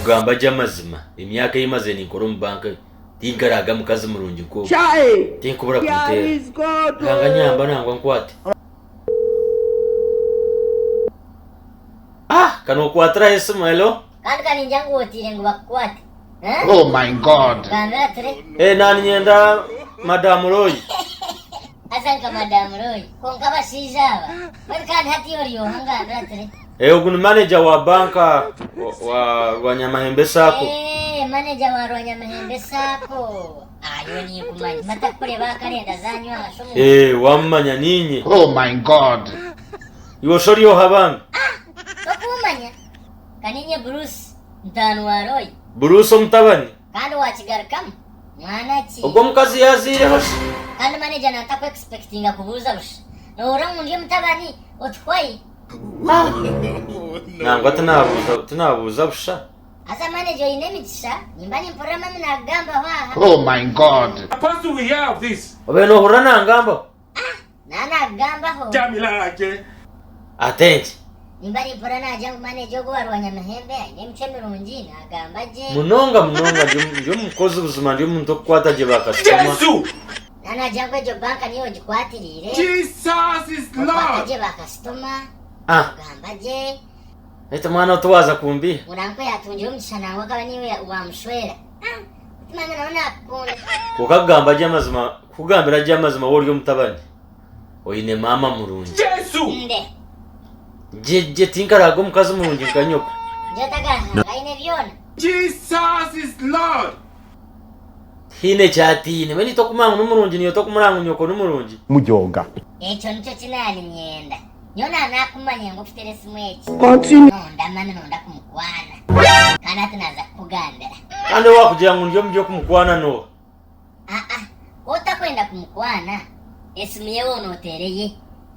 kugamba jamazima imyaka yimaze ni nkora mu banka tingaraga mukazi murungi ko tinkubura kutera nanga nyamba nangwa nkwate kano kwatra esmelo kandi njangu otire ngo bakwate Oh my god. Nani nyenda Madam Roy. Asanka Madam Roy. Konka basizaba. Kandi hati yoriyo hanga ndatre. Ugu manager wa banka wa Nyamahembe Sako. Manager wa Nyamahembe Sako. Ayo ni kumanya matakure bakarenda zanyu agashomo. Wamanya ninyi. Oh my god. Yoshori yo habanga. Bakumanya. Kaninye Bruce Ntanu wa Roy. Bruce Mtabani. Kandi wakigarukamo mwana ki ubwo mukazi yazire hoshi kandi manager natako expectinga kubuza bushi nora mundi Mtabani otwaye nangwa tunabuza busha asa manager inemitisha nimbani mpora mami na gamba wa Oh my god. Supposed to we have this. obeno hurana ngamba nana gamba ho Jamila ake. atenti nimbani mpora na jangu manager go warwa Nyamahembe nemchemero njina gamba je munonga ndio mukozi ubuzima ndio muntu kwata je bakasoma Yesu. nana jangu jo banka niyo jikwatirire Jesus is Lord. je bakastoma gamba je ete mwana tuwaza kumbi muranko yatunjira umishana wakaba niwe wa mshwera mama naona akunda ukagamba je mazima kugambira je mazima wori Mtabani oyine mama murungi Yesu. nde je tinkarago mukazi murungi kanyoko jotaka aine viona Jesus is Lord. hine chatine meni tokumanga numurungi niyo tokumuranga nyoko numurungi Mujoga. echo nicho kinani nyenda nyona nakumanya ngo fitere simwechi Continue. ndamana nonda kumukwana kana tunaza kugambira kandi wakugira ngo ndio kumukwana no kota kwenda kumukwana esimuye wono tereye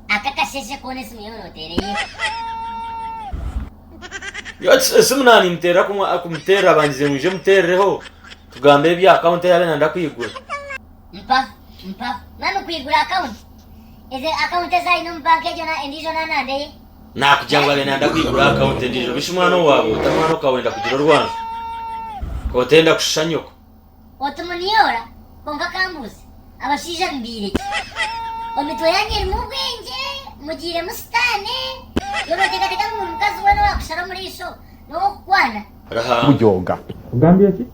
akakasheshe kone esimuye wono tereye simunani mtera kumutera bangize muje mutereho tugambe bya account yawe nanda kwigura mpa nanu kwigura account eze account za ino mbanke jona endijo nande nakujangwa bene nanda kwigura account ndijo bishumwana wabo utamwana kawenda kugira rwanzu kotenda kushanyoko otumuniora konga kambuzi abashija mbire omitwanyire mu bwenge mugire mustane yoro teka mu mukazi wano wakushara muri isho no kwana raha Mujoga. Ugambye iki?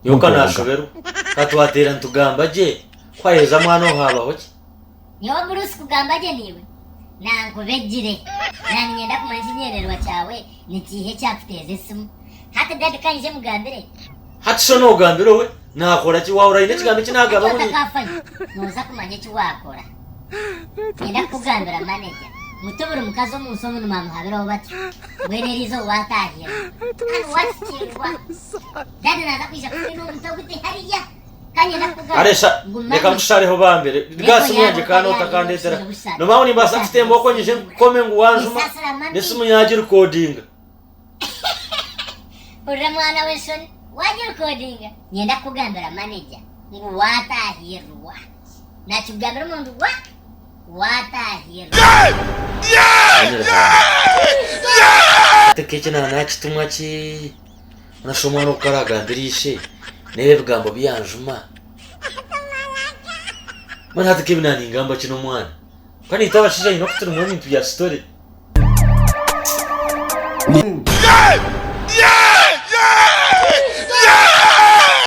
yoka nashoberu katwatera ntugamba je kwaheza mwana haba hoki niyo Bruce kugamba je niwe nankubegire nani nyenda kumanyinyererwa cyawe nikihe cyakuteze simu hata dad kanje mugambire hatisho no gambiro we nakora ki wawura ine kigambe kinagaba muri utakafanya noza kumanya ki wakora nyenda kugambira manager mutubura mukazo musomo n'umama habiraho bati wererizo watahira and watikirwa dad naza kwisha kuri no mutogute hariya kanye nakugamba aresha reka mushareho bambere rwasi mwanje kano takandetera no mawuni mbasa kitembo ko nyije kome ngo wanjuma nesi munyagira recording ura mwana wesoni waje recording nyenda kugambira manager ngo watahirwa nakugambira umuntu watahirwa tekechana nachitumwa chi unashomwa no karagandirishe nebe bigambo byanjuma mana hatekebinani ngamba kino mwana kandi itabashije ino kutura mu bintu bya story